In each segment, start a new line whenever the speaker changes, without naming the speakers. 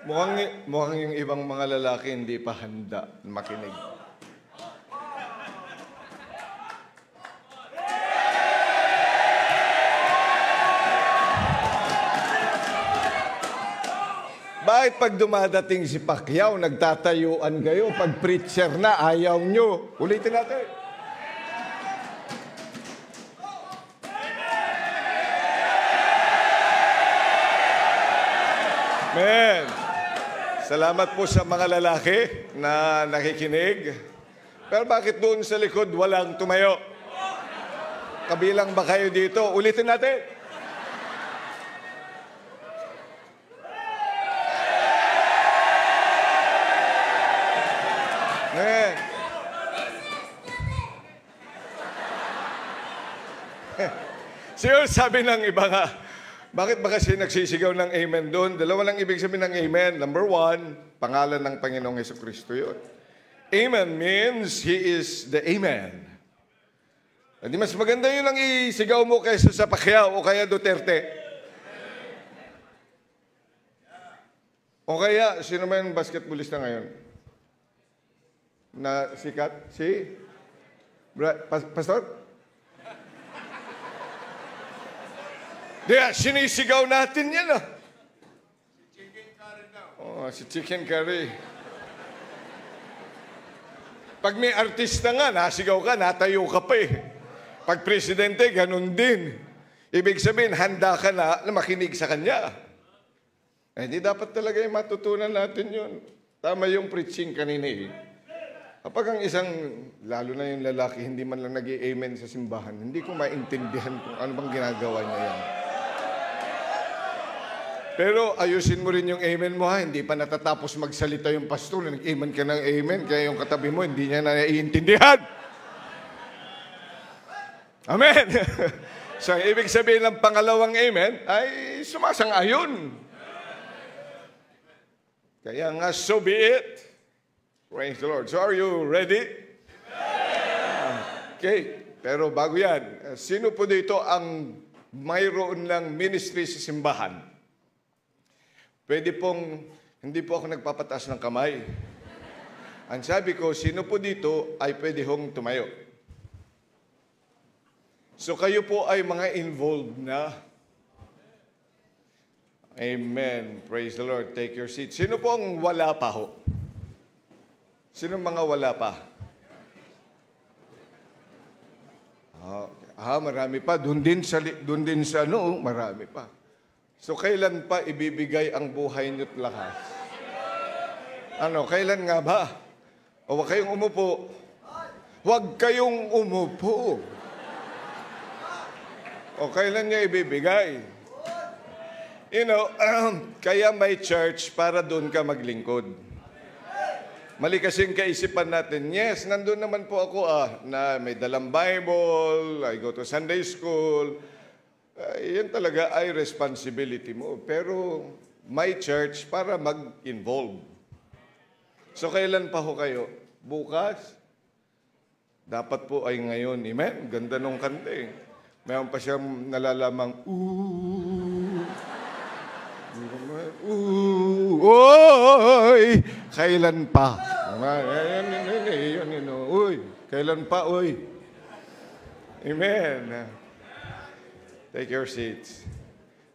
Mukhang yung ibang mga lalaki hindi pa handa makinig. Bakit pag dumadating si Pacquiao, nagtatayuan kayo? Pag preacher na, ayaw nyo. Ulitin natin. Amen. Salamat po sa mga lalaki na nakikinig. Pero bakit doon sa likod walang tumayo? Kabilang ba kayo dito? Ulitin natin. Amen. Siguro sabi ng iba nga, bakit ba kasi nagsisigaw ng amen doon? Dalawa lang ibig sabihin ng amen. Number one, pangalan ng Panginoong Hesukristo yun. Amen means He is the Amen. Hindi mas maganda yun ang isigaw mo kaysa sa Pacquiao o kaya Duterte. O kaya, sino man yung basketballista ngayon? Na sikat? Si? Pastor? Sinisigaw natin yan ah. Si Chicken Curry daw. Oh, si Chicken Curry. Pag may artista nga, nasigaw ka, natayo ka pa eh. Pag presidente, ganun din. Ibig sabihin, handa ka na makinig sa kanya. Eh, di dapat talaga yung matutunan natin yun. Tama yung preaching kanina eh. Kapag ang isang, lalo na yung lalaki, hindi man lang nag-i-amen sa simbahan, hindi ko maintindihan kung ano bang ginagawa niya yan. Pero ayusin mo rin yung amen mo ha. Hindi pa natatapos magsalita yung pastor. Nag-amen ka ng amen. Kaya yung katabi mo, hindi niya naiintindihan. Amen. So, ibig sabihin ng pangalawang amen ay sumasang-ayon. Kaya nga, so be it. Praise the Lord. So, are you ready? Okay. Pero bago yan, sino po dito ang mayroon ng ministry sa simbahan? Pwede pong, hindi po ako nagpapataas ng kamay. Ang sabi ko, sino po dito ay pwede hong tumayo? So kayo po ay mga involved na. Amen. Praise the Lord. Take your seat. Sino po ang wala pa ho? Sino mga wala pa? Marami pa. Doon din sa marami pa. So, kailan pa ibibigay ang buhay niyo't lakas? Kailan nga ba? O, huwag kayong umupo. Huwag kayong umupo. O, kailan niya ibibigay? Kaya may church para doon ka maglingkod. Mali kasing kaisipan natin, yes, nandun naman po ako na may dalang Bible, I go to Sunday school. Yan talaga ay responsibility mo. Pero may church para mag-involve. So, kailan pa ho kayo? Bukas? Dapat po ay ngayon. Amen? Ganda nung kanta eh. Mayroon pa siyang nalalamang, oy! Kailan pa? Uy! Kailan pa, uy? Amen. Take your seats.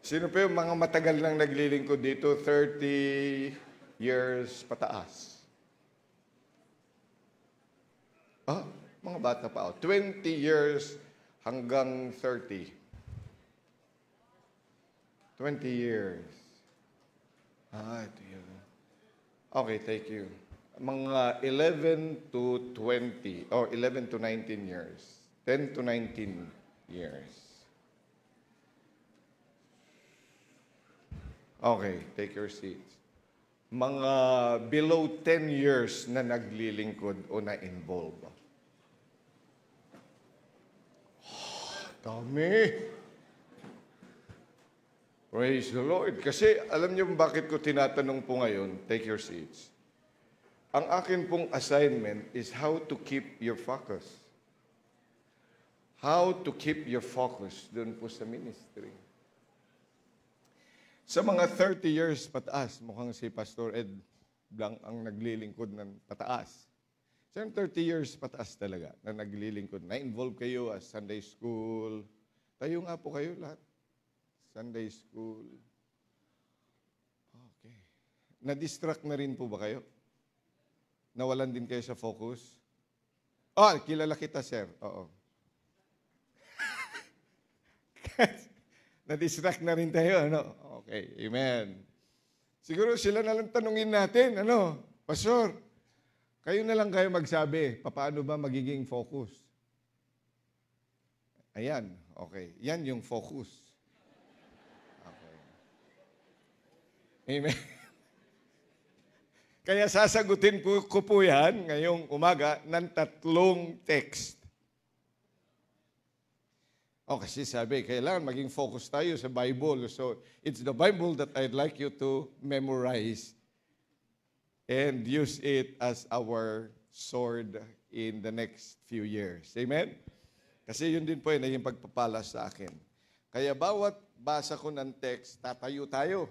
Sino pa yung mga matagal nang naglilingkod dito? 30 years pataas. Mga bata pa. 20 years hanggang 30. 20 years. Ito yun. Okay, thank you. Mga 11 to 20, or 11 to 19 years. 10 to 19 years. Okay, take your seats. Mga below 10 years na naglilingkod o na-involve. Dami. Praise the Lord. Kasi alam niyo bakit ko tinatanong po ngayon, take your seats. Ang akin pong assignment is how to keep your focus. How to keep your focus doon po sa ministry. Sa mga 30 years pataas, mukhang si Pastor Ed Blanc ang naglilingkod ng pataas. Sa 30 years pataas talaga na naglilingkod. Na-involve kayo as Sunday school. Tayo nga po kayo lahat. Sunday school. Okay. Na-distract na rin po ba kayo? Nawalan din kayo sa focus? Kilala kita, sir. Oo. Na-distract na rin tayo, ano? Okay, amen. Siguro sila na lang tanungin natin, ano? Pastor, kayo na lang kayo magsabi, paano ba magiging focus? Ayan, okay. Yan yung focus. Okay. Amen. Kaya sasagutin ko po yan ngayong umaga ng 3 text. Kasi sabi, kailangan maging focus tayo sa Bible. So, it's the Bible that I'd like you to memorize and use it as our sword in the next few years. Amen? Kasi yun din po yung naging pagpapala sa akin. Kaya bawat basa ko ng text, tatayo tayo.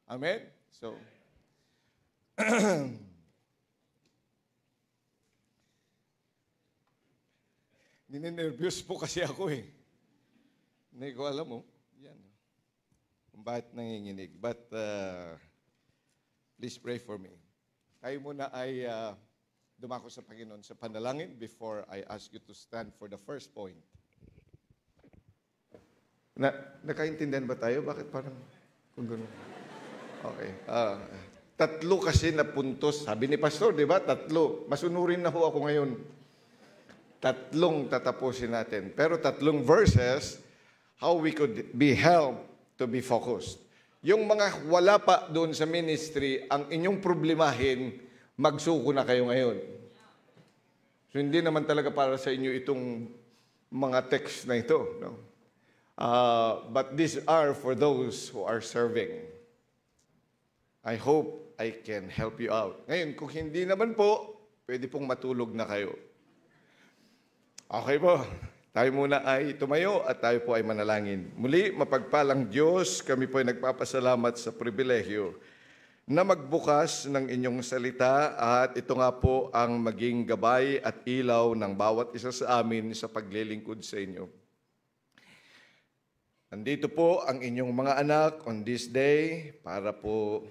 Amen? So, ninenervyos po kasi ako eh. Hindi ko alam mo. Yan. Kung bakit nanginginig. But please pray for me. Tayo muna ay dumako sa Panginoon sa panalangin before I ask you to stand for the first point. Nakaintindihan ba tayo? Bakit parang kung gano'n? Okay. 3 kasi na puntos. Sabi ni Pastor, di ba? 3. Masunurin na ho ako ngayon. 3 tatapusin natin. Pero 3 verses, how we could be helped to be focused. Yung mga wala pa doon sa ministry, ang inyong problemahin, magsuko na kayo ngayon. So, hindi naman talaga para sa inyo itong mga text na ito. No? But these are for those who are serving. I hope I can help you out. Ngayon, kung hindi naman po, pwede pong matulog na kayo. Okay po, tayo muna ay tumayo at tayo po ay manalangin. Muli, mapagpalang Diyos, kami po ay nagpapasalamat sa pribilehyo na magbukas ng inyong salita at ito nga po ang maging gabay at ilaw ng bawat isa sa amin sa paglilingkod sa inyo. Nandito po ang inyong mga anak on this day para po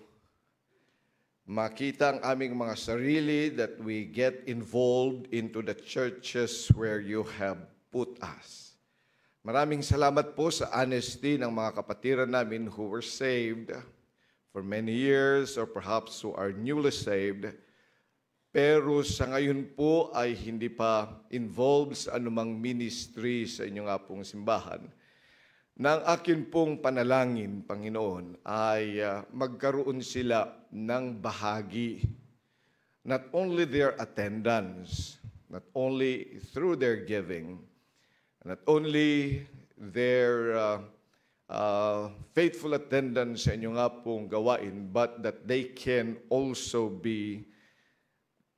makita ang aming mga sarili that we get involved into the churches where you have put us. Maraming salamat po sa honesty ng mga kapatiran namin who were saved for many years or perhaps who are newly saved, pero sa ngayon po ay hindi pa involved sa anumang ministry sa inyong nga pong simbahan. Nang akin pong panalangin, Panginoon, ay magkaroon sila ng bahagi. Not only their attendance, not only through their giving, not only their faithful attendance sa inyong nga pong gawain, but that they can also be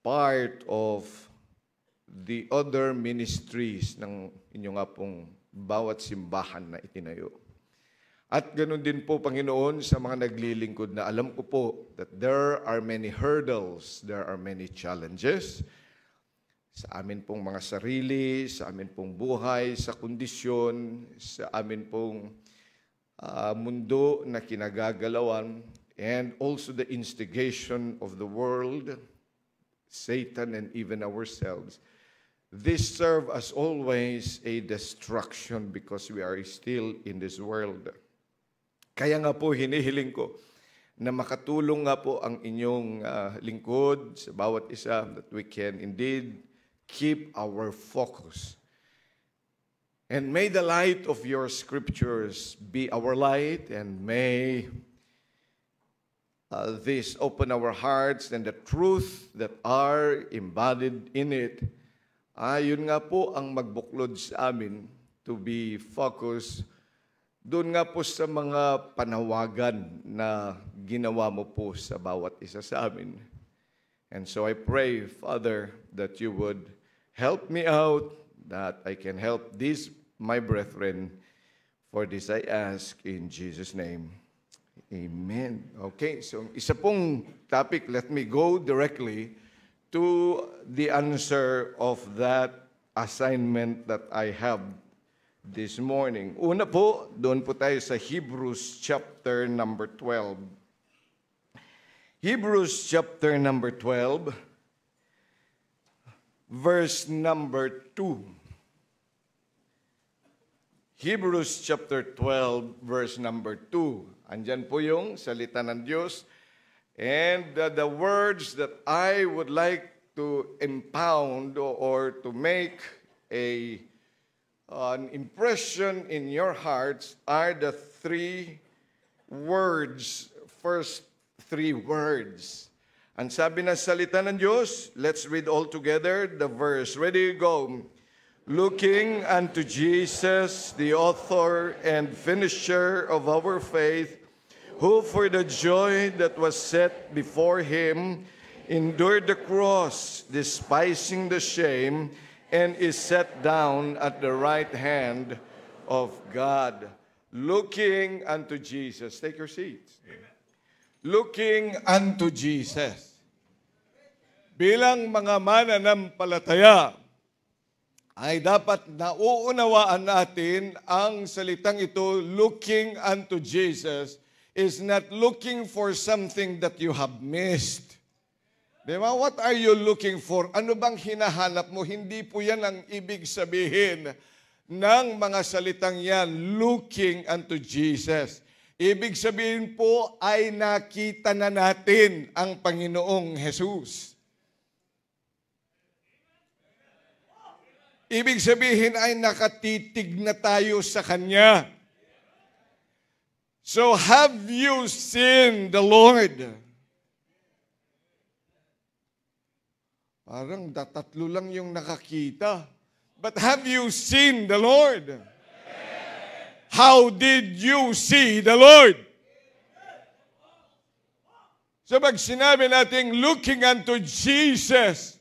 part of the other ministries ng inyong nga pong bawat simbahan na itinayo. At ganoon din po, Panginoon, sa mga naglilingkod na alam ko po that there are many hurdles, there are many challenges sa amin pong mga sarili, sa amin pong buhay, sa kondisyon, sa amin pong mundo na kinagagalawan, and also the instigation of the world, Satan, and even ourselves. This serve as always a destruction because we are still in this world. Kaya nga po hinihiling ko na makatulong nga po ang inyong lingkod sa bawat isa that we can indeed keep our focus. And may the light of your scriptures be our light, and may this open our hearts and the truth that are embodied in it. Yun nga po ang magbuklod sa amin to be focused doon nga po sa mga panawagan na ginawa mo po sa bawat isa sa amin. And so I pray, Father, that you would help me out, that I can help these, my brethren. For this I ask in Jesus' name. Amen. Okay, so isa pong topic, let me go directly to the answer of that assignment that I have this morning. Una po, doon po tayo sa Hebrews chapter number 12. Hebrews chapter number 12, verse number 2. Hebrews chapter 12, verse number 2. Andyan po yung salita ng Diyos. And the words that I would like to impound or to make an impression in your hearts are the first three words. Ang sabi ng salita ng Diyos, let's read all together the verse. Ready, go. Looking unto Jesus, the author and finisher of our faith, who for the joy that was set before him endured the cross, despising the shame, and is set down at the right hand of God. Looking unto Jesus. Take your seats. Looking unto Jesus. Bilang mga mananampalataya, ay dapat nauunawaan natin ang salitang ito, looking unto Jesus, is not looking for something that you have missed. Diba? What are you looking for? Ano bang hinahanap mo? Hindi po yan ang ibig sabihin ng mga salitang yan, looking unto Jesus. Ibig sabihin po ay nakita na natin ang Panginoong Jesus. Ibig sabihin ay nakatitig na tayo sa Kanya. So have you seen the Lord? Parang tatlo lang yung nakakita. But have you seen the Lord? How did you see the Lord? So pag sinabi natin looking unto Jesus,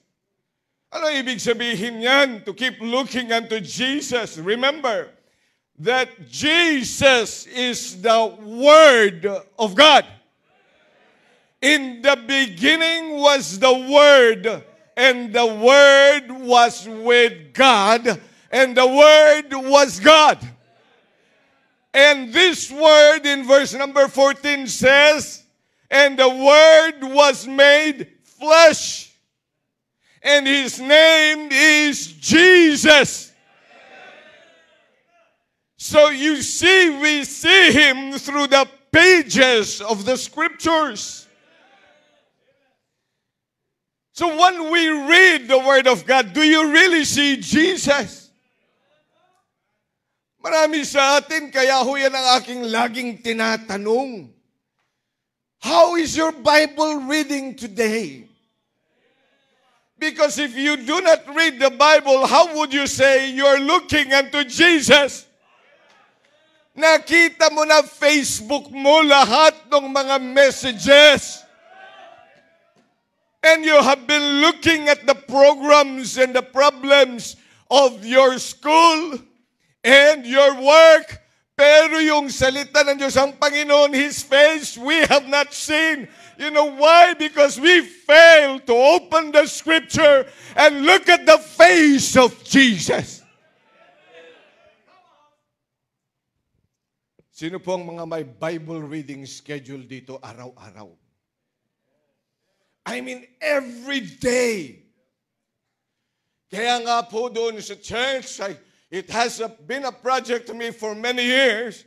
ano ibig sabihin yan? To keep looking unto Jesus. Remember that Jesus is the Word of God. In the beginning was the Word, and the Word was with God, and the Word was God. And this Word in verse number 14 says, and the Word was made flesh, and His name is Jesus. So you see, we see Him through the pages of the Scriptures. So when we read the Word of God, do you really see Jesus? Marami sa atin, kaya ho yan ang aking laging tinatanong. How is your Bible reading today? Because if you do not read the Bible, how would you say you're looking unto Jesus? Nakita mo na Facebook mo lahat ng mga messages. And you have been looking at the programs and the problems of your school and your work. Pero yung salita ng Diyos ang Panginoon, His face, we have not seen. You know why? Because we fail to open the Scripture and look at the face of Jesus. Sino po ang mga may Bible reading schedule dito araw-araw? I mean, every day. Kaya nga po doon sa church, it has been a project to me for many years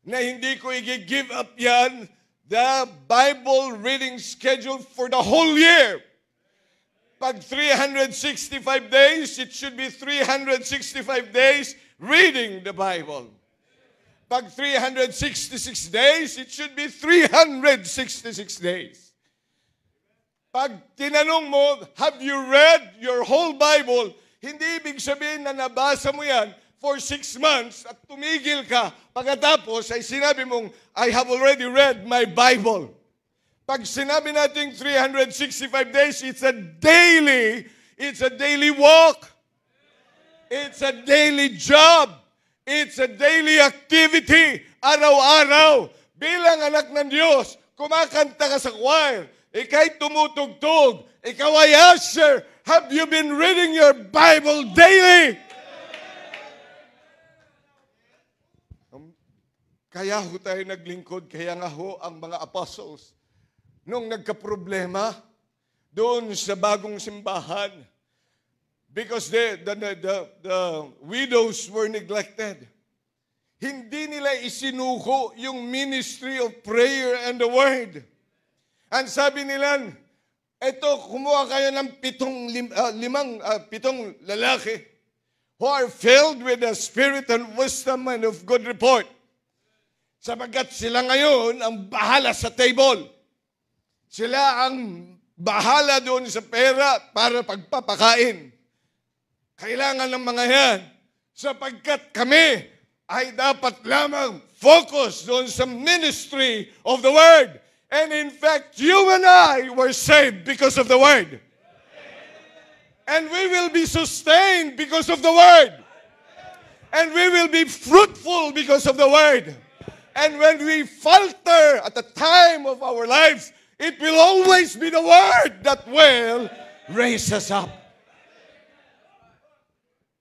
na hindi ko i-give up yan, the Bible reading schedule for the whole year. Pag 365 days, it should be 365 days reading the Bible. Pag 366 days, it should be 366 days. Pag tinanong mo, have you read your whole Bible? Hindi ibig sabihin na nabasa mo yan for 6 months at tumigil ka. Pagkatapos ay sinabi mong, I have already read my Bible. Pag sinabi natin 365 days, it's a daily walk. It's a daily job. It's a daily activity, araw-araw. Bilang anak ng Diyos, kumakanta ka sa choir, ika'y tumutugtog, ikaw ay usher, have you been reading your Bible daily? Kaya ho tayo naglingkod, kaya nga ho ang mga apostles, nung nagkaproblema doon sa bagong simbahan, because the widows were neglected. Hindi nila isinuko yung ministry of prayer and the word. And sabi nila, eto, kumuha kayo ng pitong lalaki who are filled with the spirit and wisdom and of good report. Sapagkat sila ngayon ang bahala sa table. Sila ang bahala doon sa pera para pagpapakain. Kailangan ng mga yan sapagkat kami ay dapat lamang focus doon sa ministry of the Word. And in fact, you and I were saved because of the Word. And we will be sustained because of the Word. And we will be fruitful because of the Word. And when we falter at the time of our lives, it will always be the Word that will raise us up.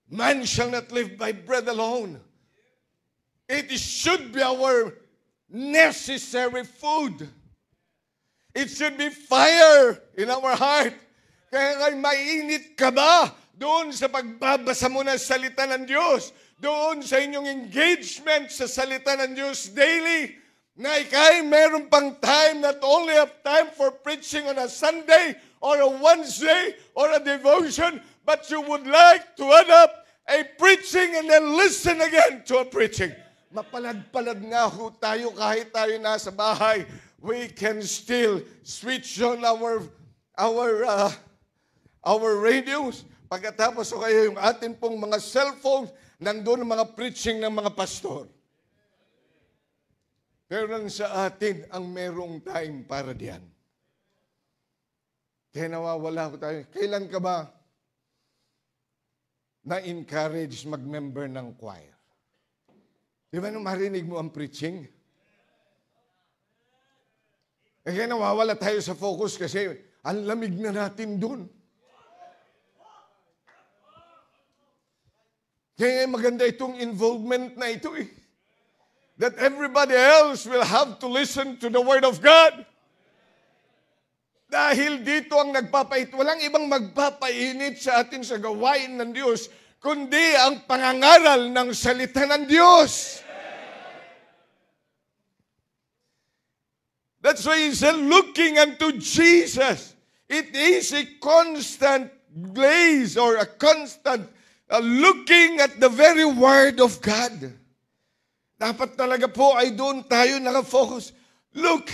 Man shall not live by bread alone. It should be our necessary food. It should be fire in our heart. Kaya nga mainit ka ba doon sa pagbabasa mo ng salita ng Diyos? Doon sa inyong engagement sa salita ng Diyos daily? Na ikay meron pang time, not only have time for preaching on a Sunday or a Wednesday or a devotion, but you would like to add up a preaching and then listen again to a preaching. Mapalad-palad nga ho tayo kahit tayo nasa bahay. We can still switch on our radios. Pagkatapos o kayo yung atin pong mga cellphones, nandun ang mga preaching ng mga pastor. Pero lang sa atin ang merong time para diyan. Kaya nawawala ko tayo. Kailan ka ba na-encourage mag-member ng choir? Di ba nung marinig mo ang preaching? Kaya nawawala tayo sa focus kasi ang lamig na natin doon. Kaya maganda itong involvement na ito eh. That everybody else will have to listen to the Word of God. Dahil dito ang nagpapait, walang ibang magpapainit sa atin sa gawain ng Diyos, kundi ang pangangaral ng salita ng Diyos. That's why he said, looking unto Jesus. It is a constant glaze or a constant looking at the very Word of God. Dapat talaga po ay doon tayo nakafocus. Look,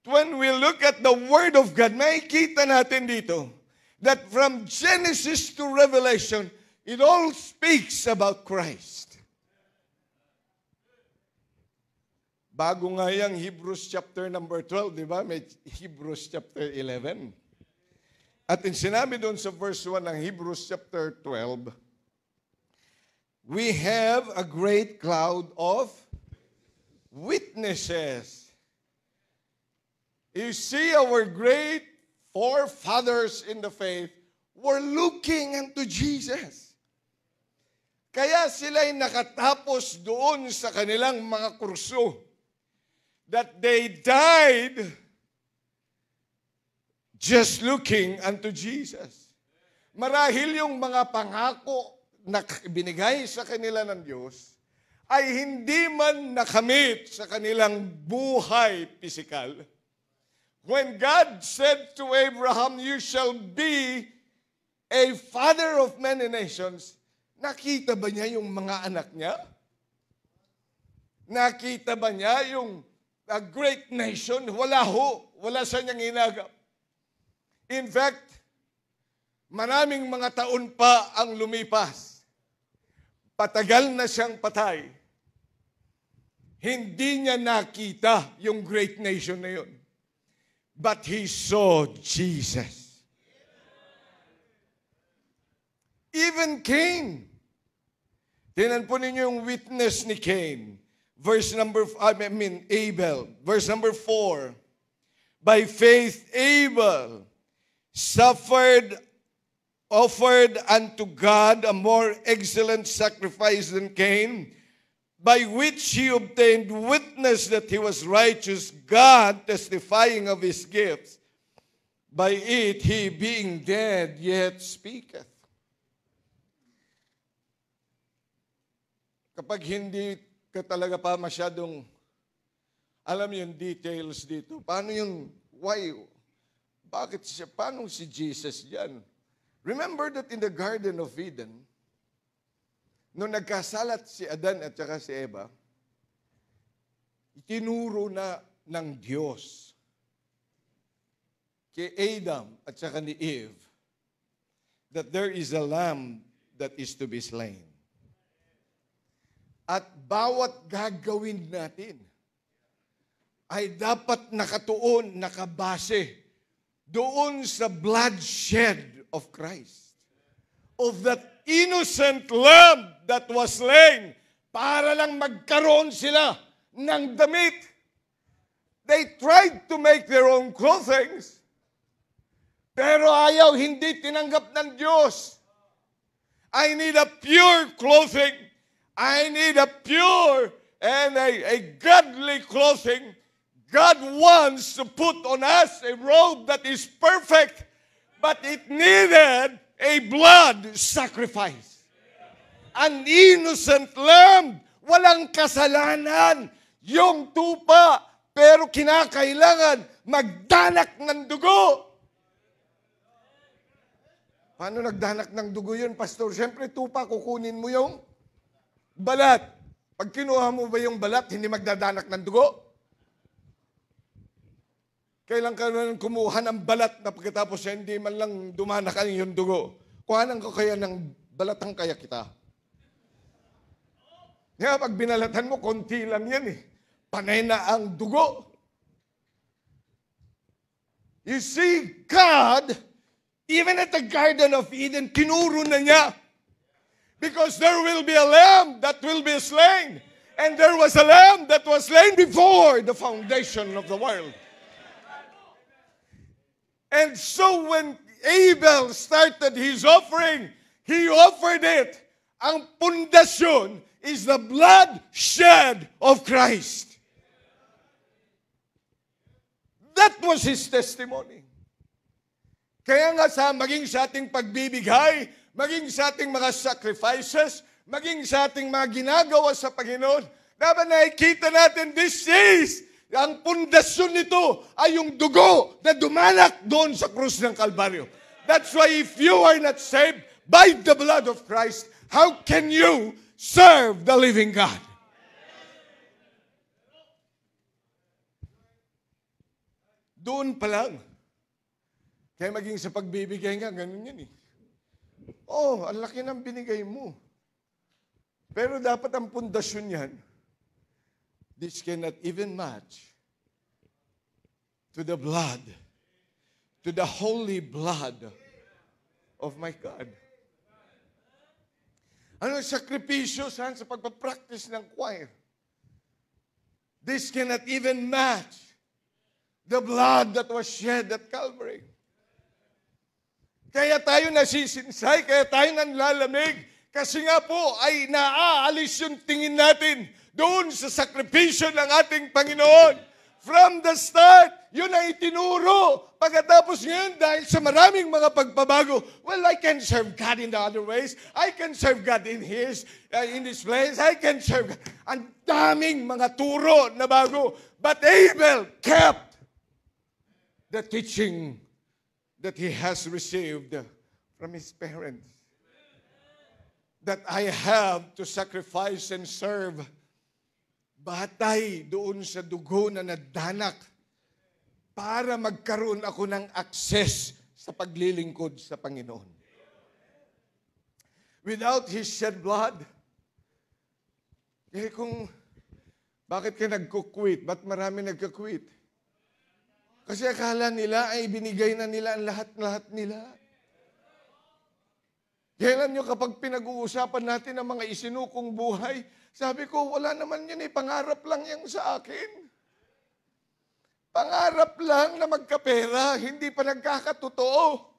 when we look at the Word of God, makikita natin dito that from Genesis to Revelation, it all speaks about Christ. Bago nga yung Hebrews chapter number 12, di ba? May Hebrews chapter 11. At sinabi doon sa verse 1 ng Hebrews chapter 12, we have a great cloud of witnesses. You see, our great forefathers in the faith were looking unto Jesus. Kaya sila'y nakatapos doon sa kanilang mga kurso that they died just looking unto Jesus. Marahil yung mga pangako na binigay sa kanila ng Diyos ay hindi man nakamit sa kanilang buhay pisikal. When God said to Abraham, you shall be a father of many nations, nakita ba niya yung mga anak niya? Nakita ba niya yung a great nation? Wala ho. Wala sa niyang hinagap. In fact, maraming mga taon pa ang lumipas. Patagal na siyang patay. Hindi niya nakita yung great nation na yun. But he saw Jesus. Even Cain. Tinan po ninyo yung witness ni Cain. Abel. Verse number 4. By faith Abel offered unto God a more excellent sacrifice than Cain, by which he obtained witness that he was righteous, God testifying of his gifts. By it he, being dead, yet speaketh. Kapag hindi ka talaga pa masyadong alam yung details dito, paano yung, why, bakit siya, paano si Jesus yan? Remember that in the Garden of Eden, nung nagkasalat si Adan at saka si Eva, itinuro na ng Diyos kay Adam at saka ni Eve that there is a lamb that is to be slain. At bawat gagawin natin ay dapat nakatuon, nakabase doon sa bloodshed of Christ, of that innocent lamb that was slain para lang magkaroon sila ng damit. They tried to make their own clothing, pero ayaw, hindi tinanggap ng Diyos. I need a pure clothing. I need a pure and a godly clothing. God wants to put on us a robe that is perfect, but it needed a blood sacrifice. An innocent lamb, walang kasalanan, yung tupa, pero kinakailangan magdanak ng dugo. Paano nagdanak ng dugo yun, Pastor? Siyempre, tupa, kukunin mo yung balat. Pag kinuha mo ba yung balat, hindi magdadanak ng dugo? Kailan ka naman kumuha ng balat na pagkatapos hindi man lang dumanak yung dugo? Kuhanan ko kaya ng balatang kaya kita. Kaya pag binalatan mo, konti lang yan eh. Panay na ang dugo. You see, God, even at the Garden of Eden, tinuro na niya. Because there will be a lamb that will be slain. And there was a lamb that was slain before the foundation of the world. And so when Abel started his offering, he offered it. Ang pundasyon is the blood shed of Christ. That was his testimony. Kaya nga maging sa ating pagbibigay, maging sa ating mga sacrifices, maging sa ating mga ginagawa sa Panginoon, dapat nakikita natin this is, ang pundasyon nito ay yung dugo na dumanak doon sa krus ng Kalbaryo. That's why if you are not saved by the blood of Christ, how can you serve the living God? Doon pa lang. Kaya maging sa pagbibigay nga, ganun yan eh. Oh, ang laki ng binigay mo. Pero dapat ang pundasyon yan, this cannot even match to the blood, to the holy blood of my God. Ano ang sakripisyo sa pagpapractice ng choir? This cannot even match the blood that was shed at Calvary. Kaya tayo nasisinsay, kaya tayo nanlalamig, kasi nga po ay naaalis yung tingin natin doon sa sakripisyo ng ating Panginoon. From the start, yun ang itinuro. Pagkatapos ngayon, dahil sa maraming mga pagbabago, well, I can serve God in the other ways. I can serve God in this place. I can serve God. Ang daming mga turo na bago. But Abel kept the teaching that he has received from his parents. That I have to sacrifice and serve. Batay doon sa dugo na nadanak para magkaroon ako ng access sa paglilingkod sa Panginoon. Without His shed blood, bakit ka nagkukwit? Ba't marami nagkakwit? Kasi akala nila ay binigay na nila ang lahat-lahat nila. Kailan nyo kapag pinag-uusapan natin ang mga isinukong buhay, Sabi ko, wala naman yun eh. Pangarap lang yan sa akin. Pangarap lang na magkapera, hindi pa nagkakatotoo.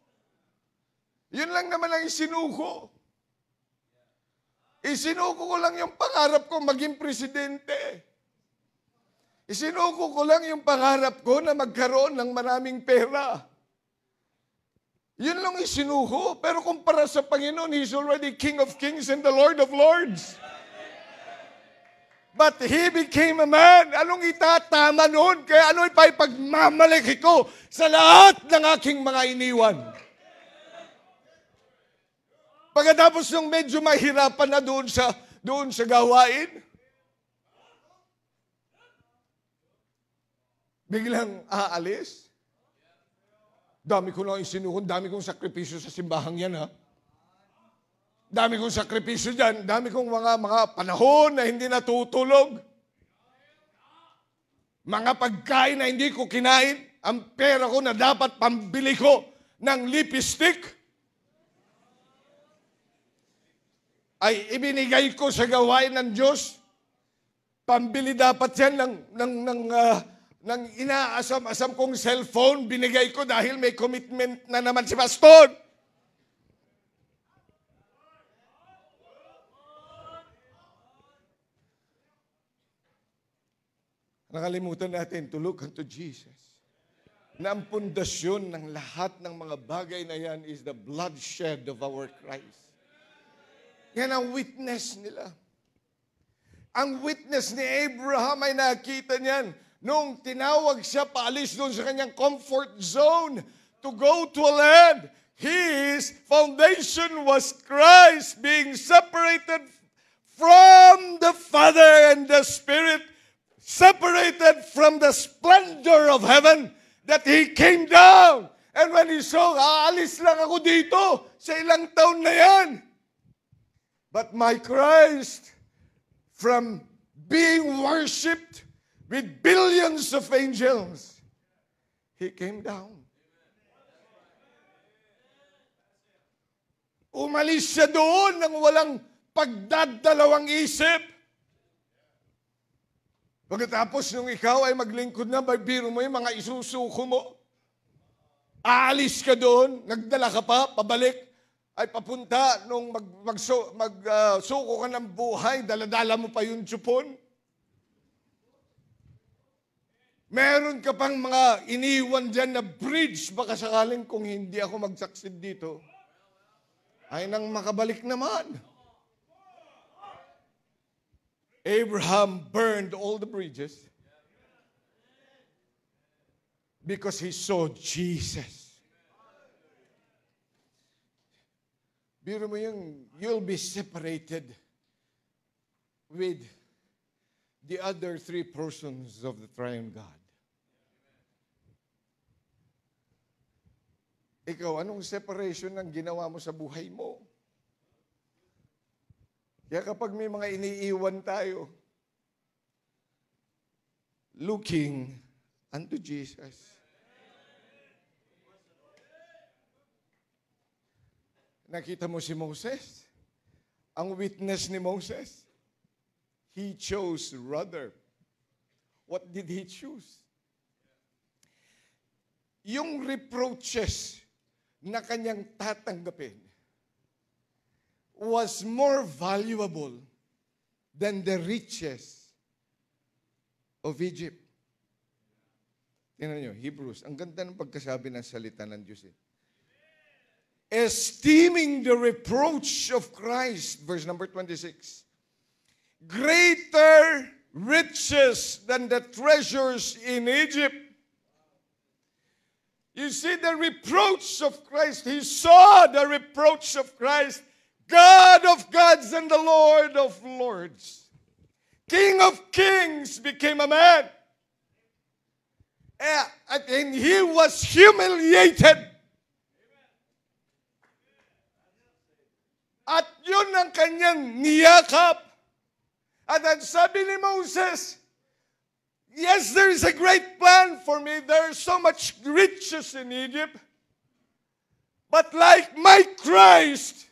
Yun lang naman ang isinuko. Isinuko ko lang yung pangarap ko maging presidente. Isinuko ko lang yung pangarap ko na magkaroon ng maraming pera. Yun lang isinuko. Pero kumpara sa Panginoon, He's already King of Kings and the Lord of Lords. But He became a man. Anong itatama noon? Kaya ano ipagmamalaki ko sa lahat ng aking mga iniwan? Pagkatapos nung medyo mahirapan na doon sa gawain, biglang aalis. Dami ko lang isinuhon, dami kong sakripisyo sa simbahang yan, ha? Dami kong sakripisyo dyan, dami kong mga panahon na hindi natutulog. Mga pagkain na hindi ko kinain, ang pera ko na dapat pambili ko ng lipstick, ay ibinigay ko sa gawain ng Diyos. Pambili dapat yan ng inaasam-asam kong cellphone, binigay ko dahil may commitment na naman si Pastor. Nakalimutan natin to look unto Jesus. Na ang pundasyon ng lahat ng mga bagay na yan is the bloodshed of our Christ. Yan ang witness nila. Ang witness ni Abraham ay nakita niyan nung tinawag siya paalis doon sa kanyang comfort zone to go to a land. His foundation was Christ being separated from the Father and the Spirit, separated from the splendor of heaven, that He came down. And when He saw, aalis lang ako dito sa ilang taon na yan. But my Christ, from being worshipped with billions of angels, He came down. Umalis siya doon nang walang pagdadalawang isip. Pagkatapos nung ikaw ay maglingkod na, biro mo yung mga isusuko mo. Aalis ka doon, nagdala ka pa, pabalik, ay papunta nung magsuko ka ng buhay, daladala mo pa yung tsupon. Meron ka pang mga iniwan dyan na bridge, baka sakaling kung hindi ako mag-succeed dito, ay nang makabalik naman. Abraham burned all the bridges because he saw Jesus. Biro mo yung, you'll be separated with the other three persons of the triune God. Ikaw, anong separation ang ginawa mo sa buhay mo? Kaya kapag may mga iniiwan tayo, looking unto Jesus. Nakita mo si Moses? Ang witness ni Moses? He chose rudder. What did he choose? Yung reproaches na kanyang tatanggapin was more valuable than the riches of Egypt. Tingnan nyo, Hebrews, ang ganda ng pagkasabi ng salita ng Diyos. Esteeming the reproach of Christ, verse number 26, greater riches than the treasures in Egypt. You see the reproach of Christ. He saw the reproach of Christ. God of gods and the Lord of lords. King of kings became a man. And He was humiliated. At yun ang kanyang niyakap. At ang sabi ni Moses, yes, there is a great plan for me. There is so much riches in Egypt. But like my Christ,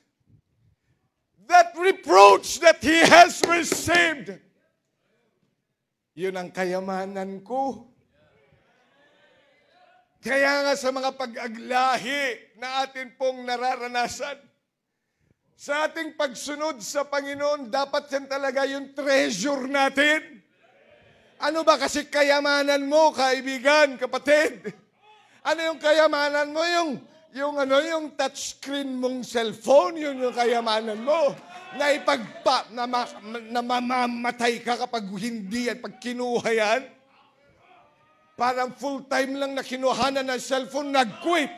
that reproach that he has received. Yun ang kayamanan ko. Kaya nga sa mga pag-aglahi na atin pong nararanasan, sa ating pagsunod sa Panginoon, dapat yan talaga yung treasure natin. Ano ba kasi kayamanan mo, kaibigan, kapatid? Ano yung kayamanan mo? Yung touchscreen mong cellphone, yun yung kayamanan mo. Na mamamatay ka kapag hindi at pag kinuha yan. Parang full-time lang na kinuhanan ng cellphone, nag-quit.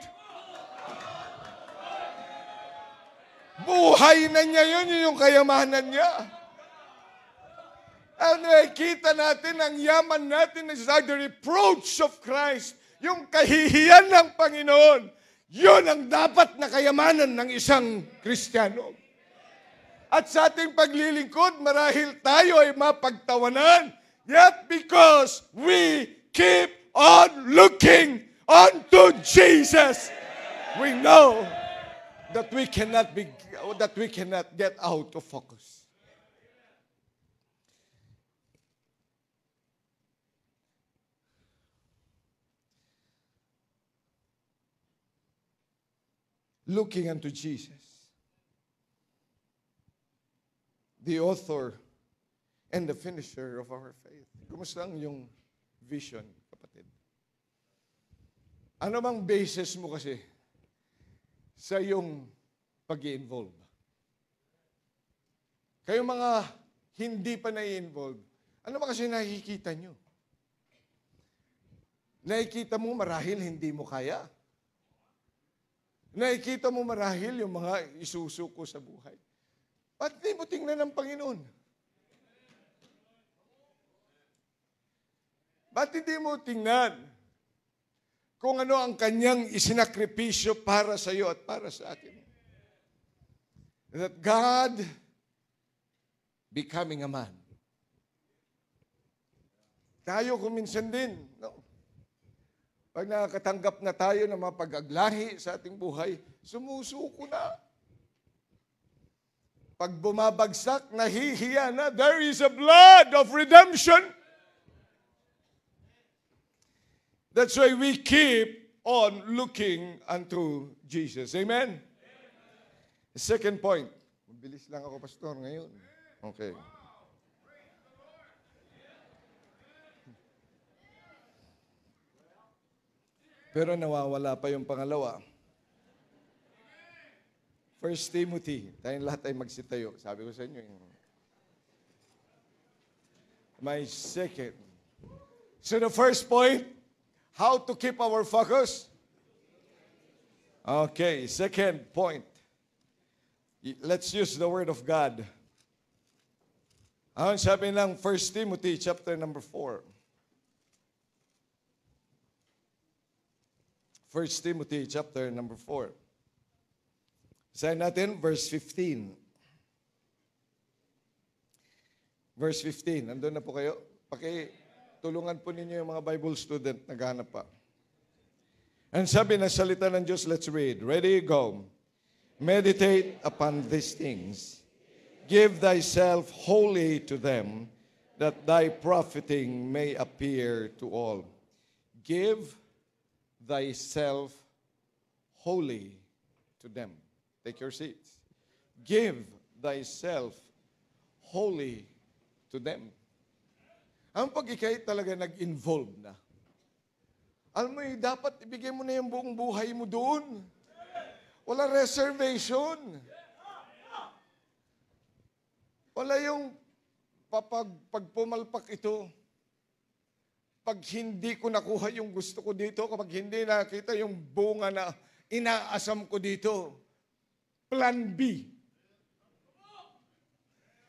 Buhay na niya yun yung kayamanan niya. Ano, kita natin ang yaman natin is the reproach of Christ. Yung kahihiyan ng Panginoon. Yun ang dapat na kayamanan ng isang Kristiyano. At sa ating paglilingkod, marahil tayo ay mapagtawanan. Yet because we keep on looking unto Jesus, we know that we cannot get out of focus. Looking unto Jesus, the author and the finisher of our faith. Kumusta ang yung vision, kapatid? Ano bang basis mo kasi sa iyong pag-i-involve? Kayong mga hindi pa na-i-involve, ano ba kasi nakikita nyo? Nakikita mo marahil hindi mo kaya. Nakikita mo marahil yung mga isusuko sa buhay. Ba't di mo tingnan ng Panginoon? Ba't hindi mo tingnan kung ano ang kanyang isinakripisyo para sa iyo at para sa atin? That God becoming a man. Tayo kuminsan din, no? Pag nakakatanggap na tayo ng mga pag-aglahi sa ating buhay, sumusuko na. Pag bumabagsak, nahihiya na, there is a blood of redemption. That's why we keep on looking unto Jesus. Amen? Second point. Mabilis lang ako, Pastor, ngayon. Okay. Pero nawawala pa yung pangalawa. 1 Timothy. Tayong lahat ay magsitayo. Sabi ko sa inyo. My second. So the first point, how to keep our focus. Okay, second point. Let's use the Word of God. Ang sabi ng 1 Timothy chapter number 4. 1 Timothy chapter number 4. Basahin natin, verse 15. Verse 15. Nandun na po kayo? Pakitulungan po ninyo yung mga Bible student naghahanap pa. Ang sabi ng salita ng Diyos, let's read. Ready, go. Meditate upon these things. Give thyself wholly to them, that thy profiting may appear to all. Give thyself wholly to them. Take your seats. Give thyself wholly to them. Ang pag ikay talaga nag-involve na. Alam mo, dapat ibigay mo na yung buong buhay mo doon. Wala reservation. Wala yung pag pumalpak ito, pag hindi ko nakuha yung gusto ko dito, kapag hindi nakita yung bunga na inaasam ko dito, plan B.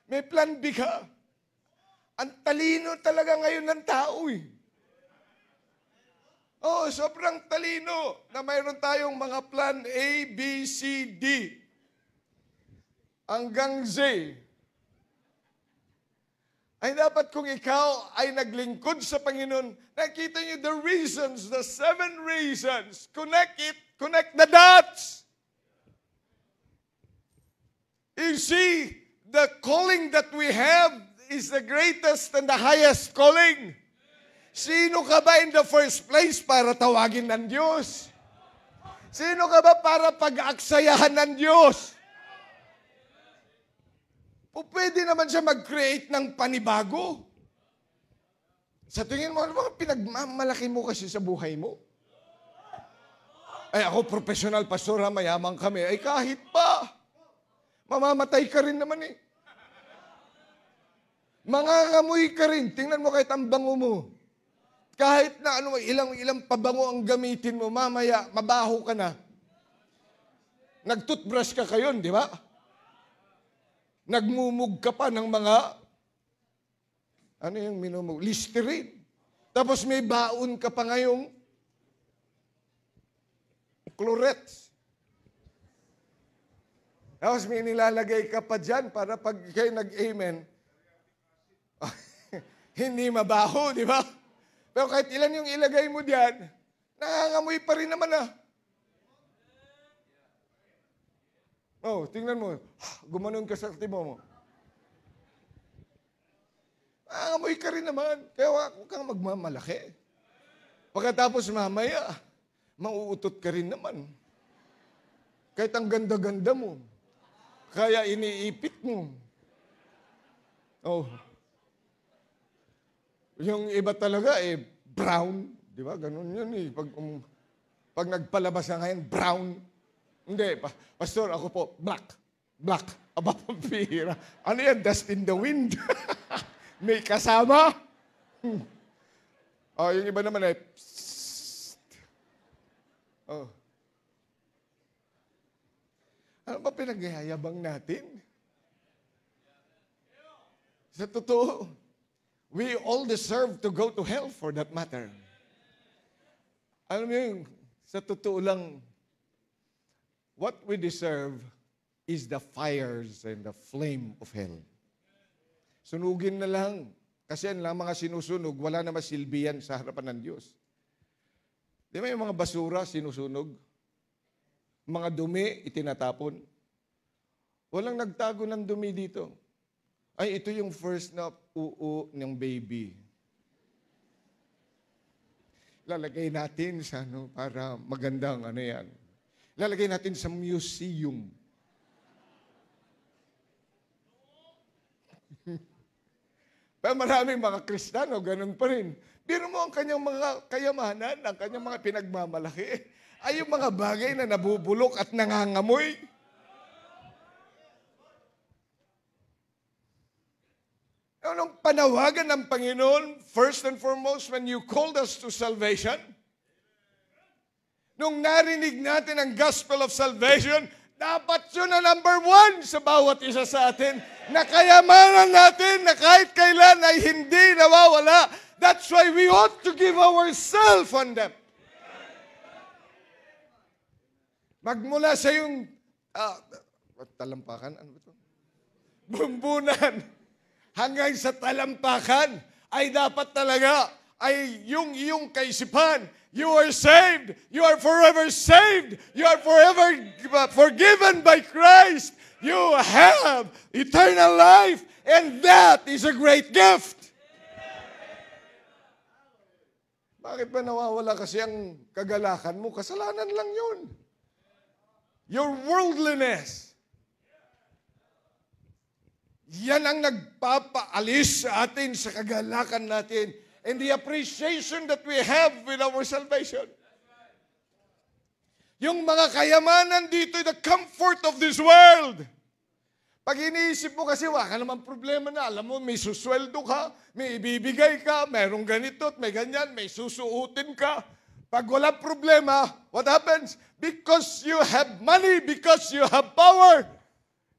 May plan B ka. Ang talino talaga ngayon ng tao eh. Oh, sobrang talino na mayroon tayong mga plan A, B, C, D. Hanggang Z. Ay dapat kung ikaw ay naglingkod sa Panginoon, nakita niyo the reasons, the 7 reasons. Connect it, connect the dots. Ibig you see, the calling that we have is the greatest and the highest calling. Sino ka ba in the first place para tawagin ng Diyos? Sino ka ba para pag-aksayahan ng Diyos? O pwede naman siya mag-create ng panibago. Sa tingin mo, ano ba pinagmamalaki mo kasi sa buhay mo? Ay, ako professional pastor, mayaman kami. Ay, kahit pa. Mamamatay ka rin naman eh. Mangangamoy ka rin. Tingnan mo kahit ang bango mo. Kahit na ilang pabango ang gamitin mo, mamaya, mabaho ka na. Nag-toothbrush ka kayon, di ba? Nagmumug ka pa ng mga, ano yung minumug? Listerine. Tapos may baon ka pa ngayong Clorets. Tapos may nilalagay ka pa dyan para pag kayo nag-amen, hindi mabaho, di ba? Pero kahit ilan yung ilagay mo diyan, nangangamoy pa rin naman ah. Oh, tingnan mo. Gumanon ka sa timo mo. Nangangamoy ka rin naman. Kaya huwag kang magmamalaki. Pagkatapos mamaya, mauutot ka rin naman. Kahit ang ganda-ganda mo. Kaya iniipit mo. Oh. Yung iba talaga brown, di ba? Ganun yun eh. Pag nagpalabas na ngayon, brown. Hindi, pastor, ako po, black. Black. Aba, pampira. Ano yan? Dust in the wind. May kasama. Oh, yung iba naman ay, psst. Oh. Ano ba pinagyayabang natin? Sa totoo, we all deserve to go to hell for that matter. Alam mo yung, sa totoo lang, what we deserve is the fires and the flame of hell. Sunugin na lang. Kasi yan lang mga sinusunog, wala na masilbi yan sa harapan ng Diyos. Di ba yung mga basura sinusunog? Mga dumi itinatapon. Walang nagtago ng dumi dito. Ay, ito yung first na uo ng baby. Lalagay natin sa para magandang yan. Lalagay natin sa museum. Pero maraming mga Kristiyano, ganun pa rin. Biro mo ang kanyang mga kayamanan, ang kanyang mga pinagmamalaki, ay yung mga bagay na nabubulok at nangangamoy. Anong panawagan ng Panginoon, first and foremost, when you called us to salvation? Nung narinig natin ang gospel of salvation, dapat yun na number one sa bawat isa sa atin, na kayamanan natin na kahit kailan ay hindi nawawala. That's why we ought to give ourselves on them. Magmula sa yung talampakan, ano ba ito? Bumbunan. Hanggang sa talampakan ay dapat talaga ay yung iyong kaisipan. You are saved. You are forever saved. You are forever forgiven by Christ. You have eternal life. And that is a great gift. Bakit ba nawawala kasi ang kagalakan mo? Kasalanan lang yun. Your worldliness. Yan ang nagpapaalis sa atin sa kagalakan natin and the appreciation that we have with our salvation. Yung mga kayamanan dito, the comfort of this world. Pag iniisip mo kasi, wala ka naman problema na. Alam mo, may susweldo ka, may ibibigay ka, mayroong ganito at may ganyan, may susuutin ka. Pag wala problema, what happens? Because you have money, because you have power.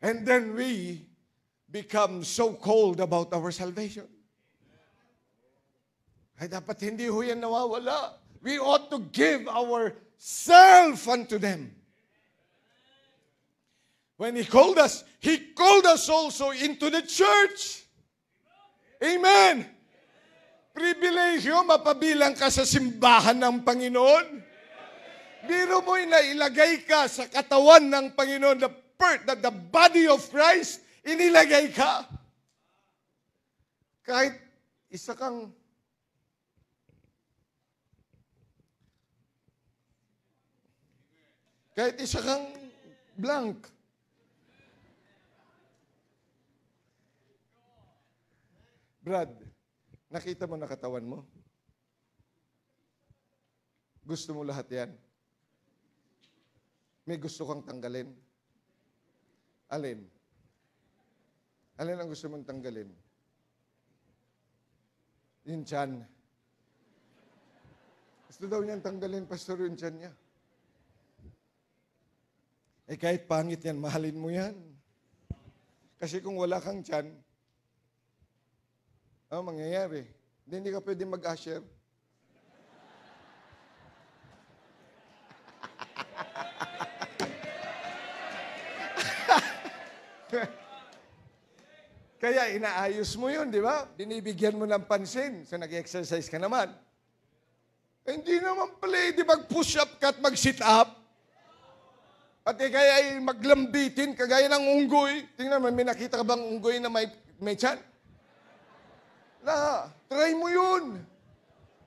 And then we become so cold about our salvation. Ay dapat hindi ho yan nawawala. We ought to give ourselves unto them. When He called us also into the church. Amen. Pribilehyo, mapabilang ka sa simbahan ng Panginoon. Biro mo na ilagay ka sa katawan ng Panginoon, the that the body of Christ, inilagay ka. Kahit isa kang blank. Brad, nakita mo na katawan mo? Gusto mo lahat yan? May gusto kang tanggalin? Alin? Alin ang gusto mong tanggalin? Yung tiyan. Gusto daw niyang tanggalin, pastor, yung tiyan niya. Eh kahit pangit yan, mahalin mo yan. Kasi kung wala kang tiyan, mangyayari. Hindi ka pwede mag-usher. Kaya inaayos mo yun, di ba? Binibigyan mo ng pansin. So nag-exercise ka naman. Hindi naman pala, di mag-push up ka at mag-sit up. At kaya ay maglambitin, kagaya ng unggoy. Tingnan mo, may nakita ka bang unggoy na may tiyan? Try mo yun.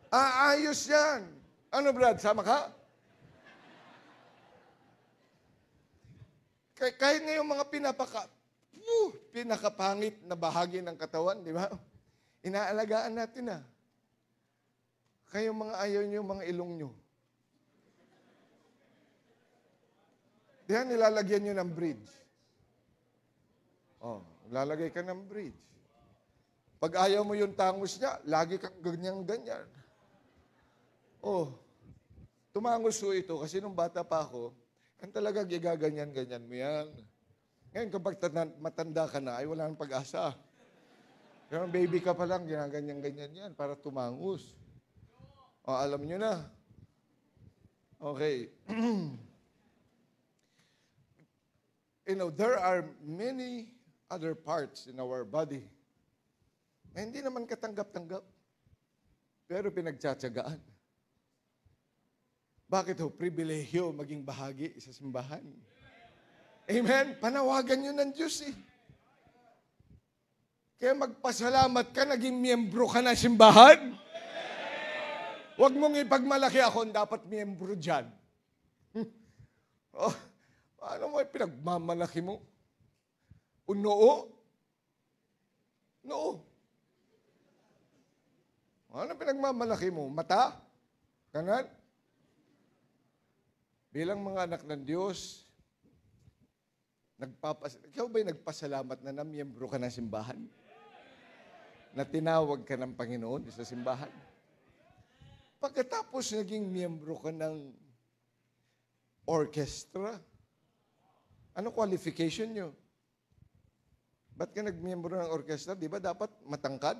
Aayos yan. Ano, Brad, sama ka? Kahit ngayong mga pinakapangit na bahagi ng katawan, di ba? Inaalagaan natin na. Kayong mga ayaw nyo, mga ilong nyo. Diyan, nilalagyan nyo ng bridge. Lalagay ka ng bridge. Pag ayaw mo yung tangos niya, lagi kang ganyan-ganyan. Tumangos ko ito kasi nung bata pa ako, ang talaga gigaganyan-ganyan mo yan. Ngayon, kapag matanda ka na, ay wala nang pag-asa. Pero baby ka pa lang, ginaganyan-ganyan yan para tumangos. Alam nyo na. Okay. There are many other parts in our body na hindi naman katanggap-tanggap, pero pinagtsatsagaan. Bakit ho? Pribilehyo maging bahagi sa simbahan. Amen? Panawagan nyo ng Diyos eh. Kaya magpasalamat ka, naging miyembro ka ng simbahan. Huwag mong ipagmalaki ako, dapat miyembro dyan. Paano mo pinagmamalaki mo? Noo? Noo. Ano pinagmamalaki mo? Mata? Kanan? Bilang mga anak ng Diyos, ikaw ba'y nagpasalamat na namiyembro ka ng simbahan? Na tinawag ka ng Panginoon sa simbahan? Pagkatapos naging miyembro ka ng orchestra, ano qualification nyo? Ba't ka nagmiyembro ng orchestra? Di ba dapat matangkad?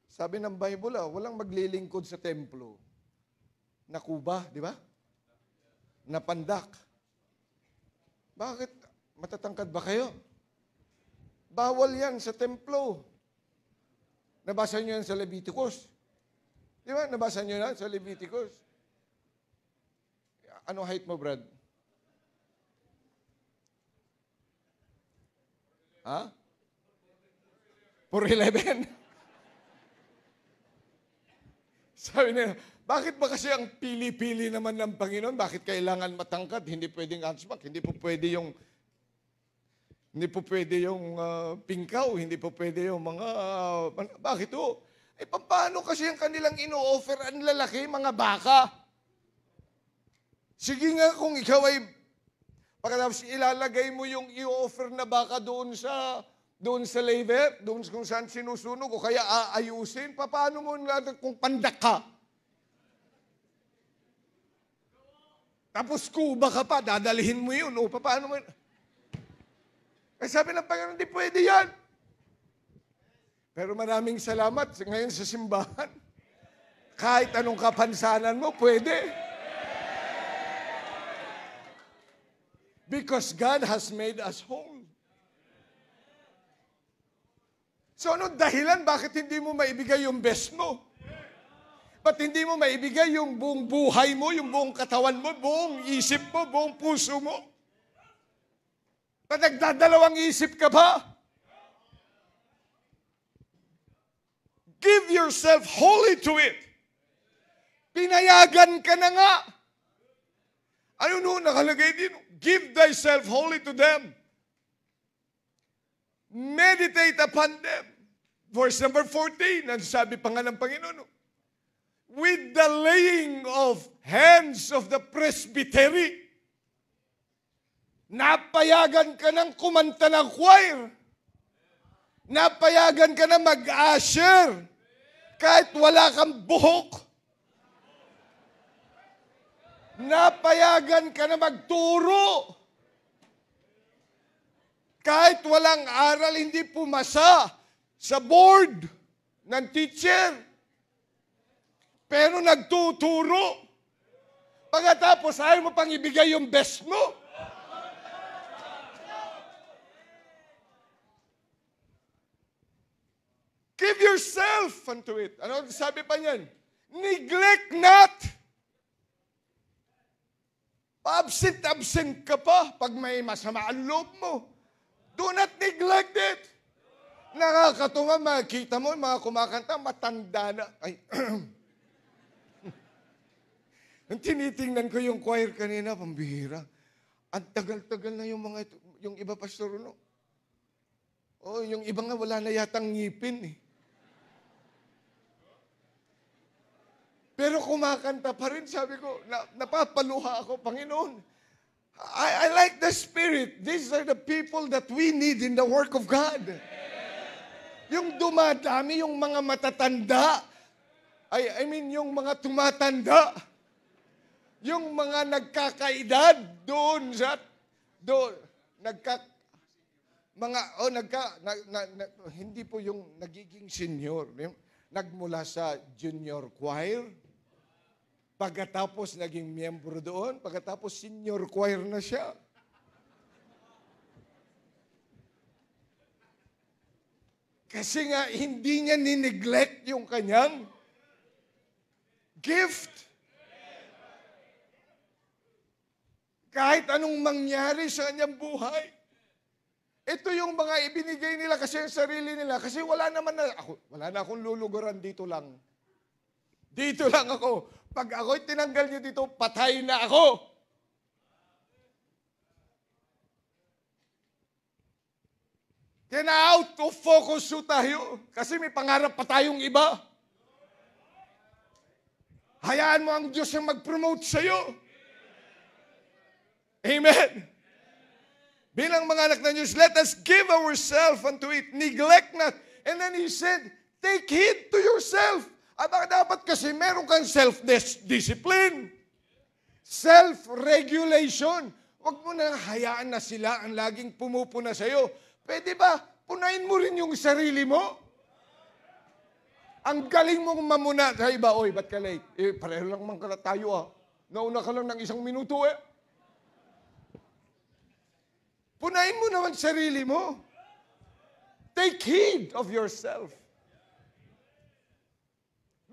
Sabi ng Bible, walang maglilingkod sa templo na kuba, di ba? Na pandak. Bakit? Matatangkad ba kayo? Bawal yan sa templo. Nabasa nyo yan sa Leviticus. Di ba? Nabasa nyo yan sa Leviticus. Ano height mo, Brad? 4'11"? Sabi niya, bakit ba kasi ang pili-pili naman ng Panginoon? Bakit kailangan matangkad? Hindi pwedeng hunchback, hindi po pwede yung pingkaw, hindi po pwede yung mga, bakit o? Paano kasi ang kanilang ino-offer ang lalaki, mga baka? Sige nga kung ikaw ay, pagkatapos ilalagay mo yung i-offer na baka doon sa laver, doon kung saan sinusunog, o kaya aayusin, paano mo kung pandak ka? Tapos kuba ka pa, dadalhin mo yun, o paano mo? Sabi ng Panginoon, hindi pwede yan. Pero maraming salamat ngayon sa simbahan. Kahit anong kapansanan mo, pwede. Because God has made us whole. So ano dahilan bakit hindi mo maibigay yung best mo? Ba't hindi mo maibigay yung buong buhay mo, yung buong katawan mo, buong isip mo, buong puso mo? Nagdadalawang isip ka ba? Give yourself wholly to it. Pinayagan ka na nga. Ano no, nakalagay din, give thyself wholly to them. Meditate upon them. Verse number 14, ang sabi pa nga ng Panginoon, with the laying of hands of the presbytery, napayagan ka ng kumanta ng choir. Napayagan ka na mag-usher. Kahit wala kang buhok. Napayagan ka na magturo. Kahit walang aral, hindi pumasa sa board ng teacher. Pero nagtuturo. Pagkatapos, ayaw mo pang ibigay yung best mo. Give yourself unto it. Ano sabi pa niyan? Neglect not. Absent ka pa pag may masama ang loob mo. Do not neglect it. Nakakatuwa, makikita mo, mga kumakanta, matanda na. Ay, ang tinitingnan ko yung choir kanina, pambihira. Ang tagal-tagal na yung mga ito, yung iba pastor, no? Oh, yung iba nga wala na yatang ngipin eh. Pero kumakanta pa rin, sabi ko, napapaluha ako, Panginoon. I like the Spirit. These are the people that we need in the work of God. Yung dumadami, yung mga matatanda, I mean, yung mga tumatanda, yung mga nagkakaedad doon sa, hindi po yung nagiging senior, nagmula sa junior choir, pagkatapos naging miyembro doon, pagkatapos senior choir na siya. Kasi nga, hindi niya nineglect yung kanyang gift. Kahit anong mangyari sa kanyang buhay. Ito yung mga ibinigay nila kasi yung sarili nila. Kasi wala na akong luluguran, dito lang. Dito lang ako. Pag ako'y tinanggal niyo dito, patay na ako. Kaya na out of focus tayo. Kasi may pangarap pa tayong iba. Hayaan mo ang Diyos yung mag-promote sa'yo. Amen. Bilang mga anak ng Diyos, let us give ourselves unto it. Neglect not. And then He said, take heed to yourself. At dapat kasi meron kang self-discipline. Self-regulation. Huwag mo na hayaan na sila ang laging pumupuna sa'yo. Pwede ba, punain mo rin yung sarili mo? Ang galing mong mamuna sa iba, oy, ba't ka late? Pareho lang man ka tayo Nauna ka lang ng 1 minuto Punain mo naman sarili mo. Take heed of yourself.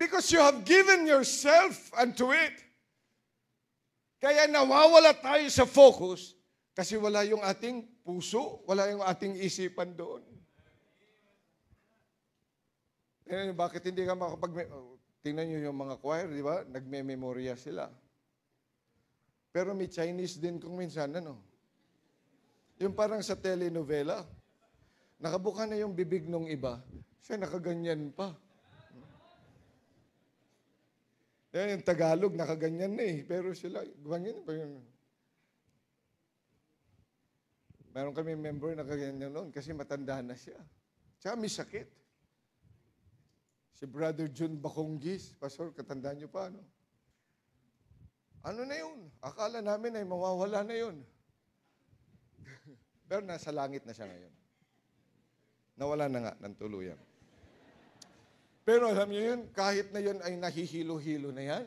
Because you have given yourself unto it. Kaya nawawala tayo sa focus kasi wala yung ating puso, wala yung ating isipan doon. Bakit hindi ka tingnan nyo yung mga choir, di ba? Nagme-memorya sila. Pero may Chinese din kung minsan, Yung parang sa telenovela, nakabuka na yung bibig ng iba, siya nakaganyan pa. Yan yung Tagalog, nakaganyan na pero sila, ganyan pa yun. Meron kami member na kaganyan noon kasi matanda na siya. Tsaka may sakit. Si Brother Jun Baconggis, Pastor, katandaan niyo pa, Ano na yun? Akala namin ay mawawala na yun. Pero nasa langit na siya ngayon. Nawala na nga ng tuluyan. Pero alam niyo yun, kahit na yun ay nahihilo-hilo na yan,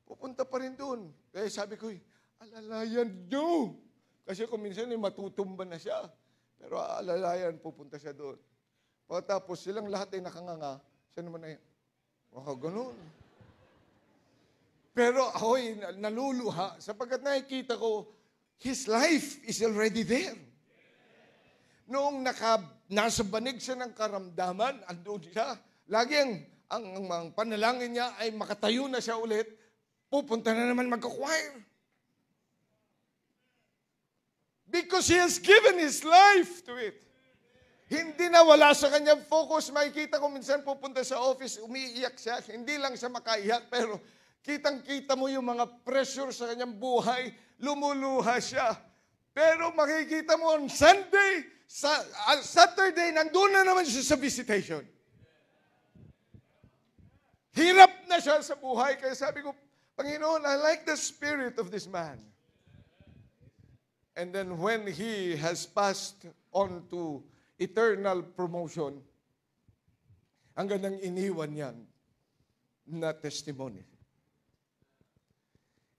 pupunta pa rin doon. Kaya sabi ko, alalayan do. Kasi kung minsan matutumba na siya. Pero alalayan, pupunta siya doon. Pagkatapos silang lahat ay nakanganga, siya naman ay, ganun. Pero ako'y naluluha sapagkat nakikita ko, His life is already there. Noong nasa banig siya ng karamdaman, andun siya. Lagi ang panalangin niya ay makatayo na siya ulit, pupunta na naman magka-choir. Because he has given his life to it. Hindi na wala sa kanyang focus. Makikita ko minsan pupunta sa office, umiiyak siya. Hindi lang siya makaiyak, pero kitang-kita mo yung mga pressure sa kanyang buhay. Lumuluha siya. Pero makikita mo on Sunday, Saturday, nandun na naman siya sa visitation. Hirap na siya sa buhay. Kaya sabi ko, Panginoon, I like the spirit of this man. And then when he has passed on to eternal promotion, ang gandang iniwan niyan na testimony.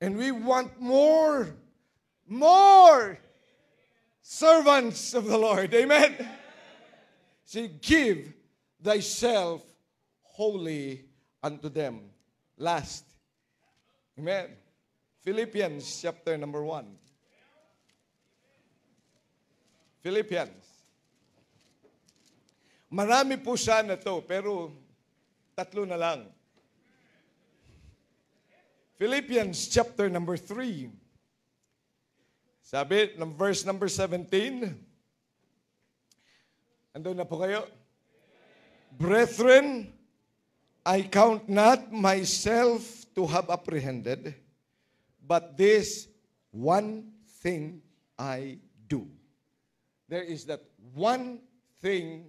And we want more servants of the Lord. Amen? So give thyself wholly unto them. Last. Amen? Philippians chapter number 1. Philippians. Marami po sana to, pero 3 na lang. Philippians chapter number 3. Sabi, verse number 17. Andun na po kayo? Brethren, I count not myself to have apprehended, but this one thing I do. There is that one thing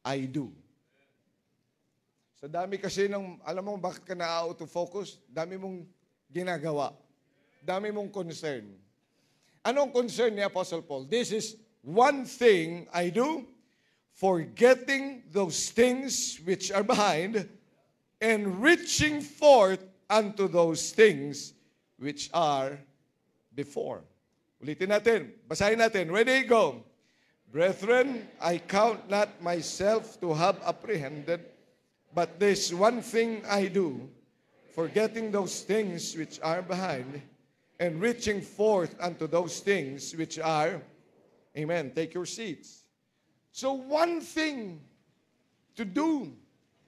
I do. Sa dami kasi alam mo bakit ka na-auto-focus? Dami mong ginagawa. Dami mong concern. Anong concern ni Apostle Paul? This is one thing I do, forgetting those things which are behind, and reaching forth unto those things which are before. Ulitin natin. Basahin natin. Ready, go. Brethren, I count not myself to have apprehended, but this one thing I do, forgetting those things which are behind, and reaching forth unto those things which are, amen, take your seats. So one thing to do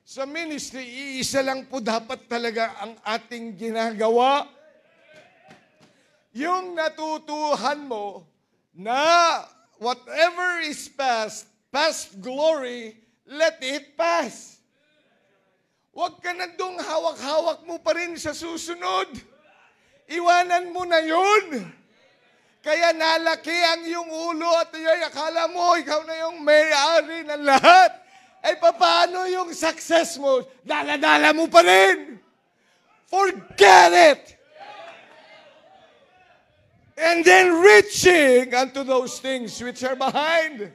sa ministry, iisa lang po dapat talaga ang ating ginagawa. Yung natutuhan mo na whatever is past glory, let it pass. Huwag ka na dong hawak-hawak mo pa rin sa susunod. Iwanan mo na yun. Kaya nalaki ang iyong ulo at akala mo, ikaw na yung may-ari ng lahat. Ay paano yung success mo? Dala-dala mo pa rin. Forget it. And then reaching unto those things which are behind.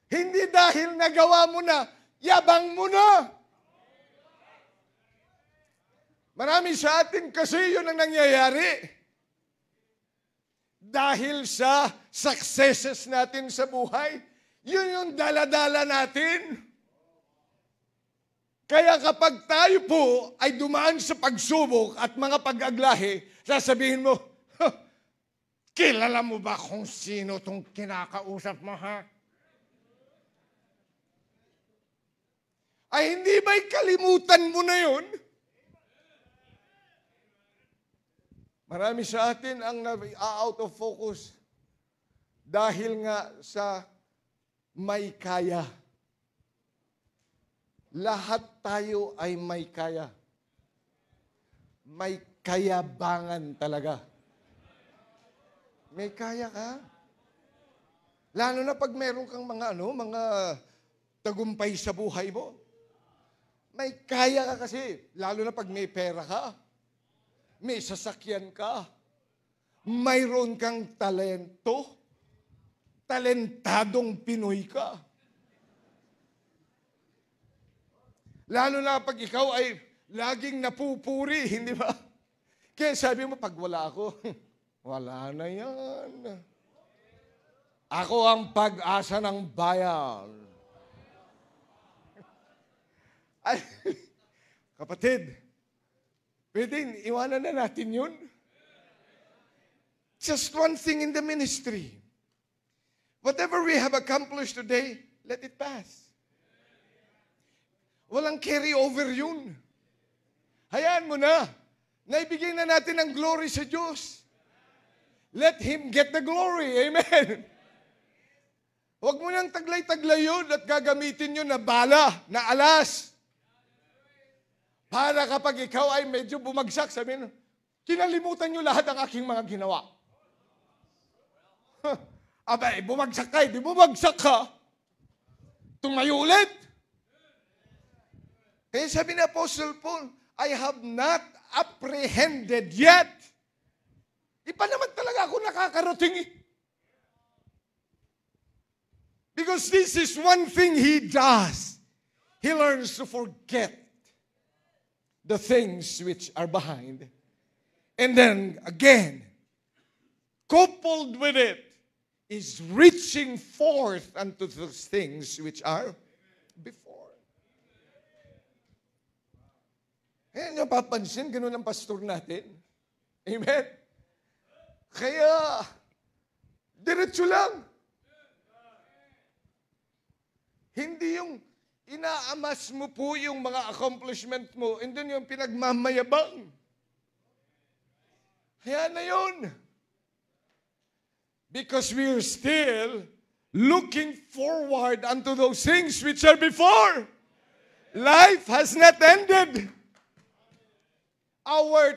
Hindi dahil nagawa mo na, yabang mo na. Marami sa atin kasi yun ang nangyayari. Dahil sa successes natin sa buhay, yun yung dala-dala natin. Kaya kapag tayo po ay dumaan sa pagsubok at mga pag-aglahi, sasabihin mo, kilala mo ba kung sino tong kinakausap mo, ha? Ay hindi ba'y kalimutan mo na yun? Marami sa atin ang out of focus dahil nga sa may kaya. Lahat tayo ay may kaya. May kayabangan talaga. May kaya ka. Lalo na pag meron kang mga tagumpay sa buhay mo. May kaya ka kasi. Lalo na pag may pera ka. May sasakyan ka. Mayroon kang talento. Talentadong Pinoy ka. Lalo na pag ikaw ay laging napupuri, hindi ba? Kaya sabi mo, pag wala ako, wala na yan. Ako ang pag-asa ng bayan. Ay, kapatid, pwede, iwanan na natin yun. Just one thing in the ministry. Whatever we have accomplished today, let it pass. Walang carry over yun. Hayaan mo na. Naibigay na natin ang glory sa Diyos. Let Him get the glory. Amen. Huwag mo nang taglay-taglay yun at gagamitin yun na bala, na alas. Para kapag ikaw ay medyo bumagsak, sabihin, kinalimutan nyo lahat ang aking mga ginawa. Abay, bumagsak ka, di bumagsak ka. Tumayo ulit. Kaya sabi ni Apostle Paul, I have not apprehended yet. Di pa naman talaga ako nakakarating eh. Because this is one thing he does. He learns to forget the things which are behind. And then, again, coupled with it, is reaching forth unto those things which are before. Ayan yung papansin, ganun ang pastor natin. Amen? Kaya, diretso lang. Hindi yung inaamas mo po yung mga accomplishment mo, and then yung pinagmamayabang. Kaya na yun. Because we're still looking forward unto those things which are before. Life has not ended. Our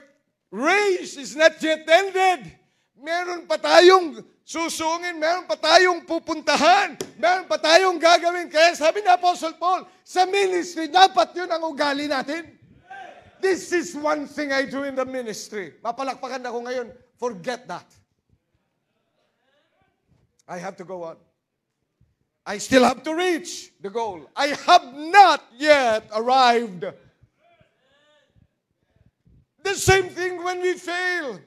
race is not yet ended. Meron pa tayong susungin, meron pa tayong pupuntahan, meron pa tayong gagawin. Kaya sabi ni Apostle Paul, sa ministry, dapat yun ang ugali natin. This is one thing I do in the ministry. Mapalakpakan ako ngayon, forget that. I have to go on. I still have to reach the goal. I have not yet arrived. The same thing when we fail.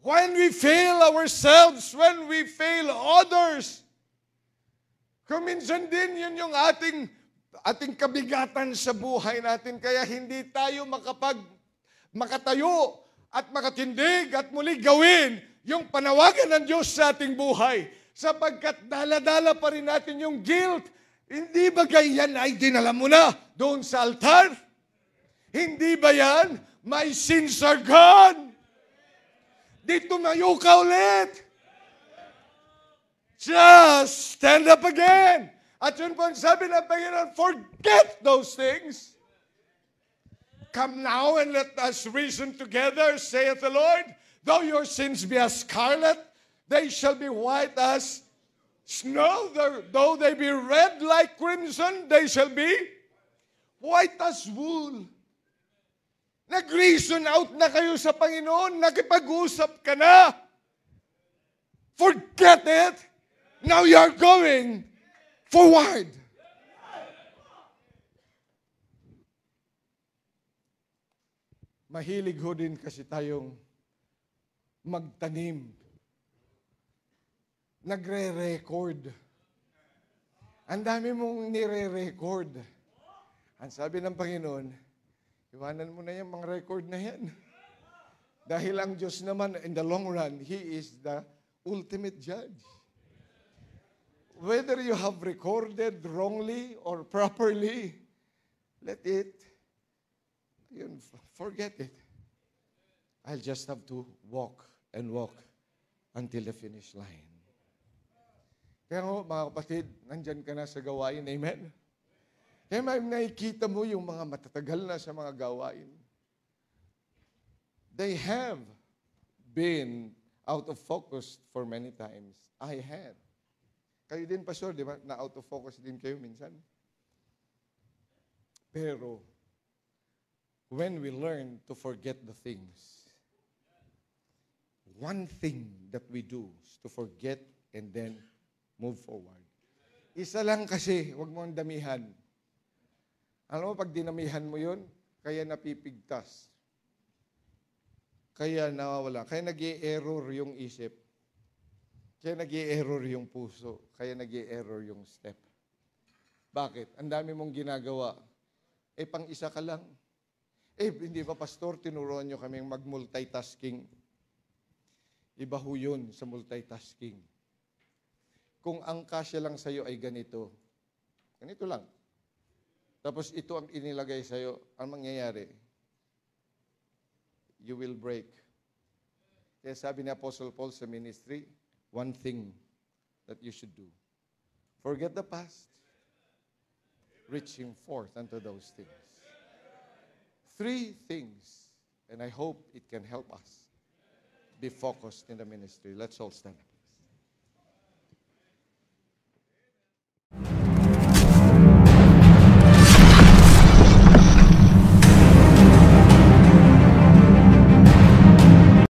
When we fail ourselves, when we fail others, kung minsan din yun yung ating kabigatan sa buhay natin, kaya hindi tayo makatayo at makatindig at muli gawin yung panawagan ng Diyos sa ating buhay. Sapagkat dala-dala pa rin natin yung guilt. Hindi ba ganyan ay dinala mo na doon sa altar? Hindi ba yan? My sins are gone. Di tumayo ka ulit. Just stand up again. At yun po ang sabi ng Panginoon, forget those things. Come now and let us reason together, saith the Lord. Though your sins be as scarlet, they shall be white as snow. Though they be red like crimson, they shall be white as wool. Nag-reason out na kayo sa Panginoon. Nakipag-usap ka na. Forget it. Now you are going forward. Mahilig ho din kasi tayong magtanim. Nagre-record. Ang dami mong nire-record. Ang sabi ng Panginoon, iwanan mo na yung mga record na yan. Dahil ang Diyos naman, in the long run, He is the ultimate judge. Whether you have recorded wrongly or properly, let it, forget it. I'll just have to walk and walk until the finish line. Kaya mga kapatid, nandyan ka na sa gawain. Amen? Kaya nakikita mo yung mga matatagal na sa mga gawain. They have been out of focus for many times. I had. Kayo din, Pastor, di ba? Na out of focus din kayo minsan. Pero, when we learn to forget the things, one thing that we do is to forget and then move forward. Isa lang kasi, huwag mo ang damihan. Alam mo, pag dinamihan mo yun, kaya napipigtas. Kaya nawawala. Kaya nag-i-error yung isip. Kaya nag-i-error yung puso. Kaya nag-i-error yung step. Bakit? Ang dami mong ginagawa. Pang isa ka lang. Hindi ba, Pastor, tinuruan nyo kaming mag-multitasking? Iba ho yun sa multitasking. Kung ang kasya lang sa'yo ay ganito, ganito lang. Tapos ito ang inilagay sa'yo, ang mangyayari, you will break. Kaya sabi ni Apostle Paul sa ministry, one thing that you should do. Forget the past, reaching forth unto those things. 3 things, and I hope it can help us be focused in the ministry. Let's all stand.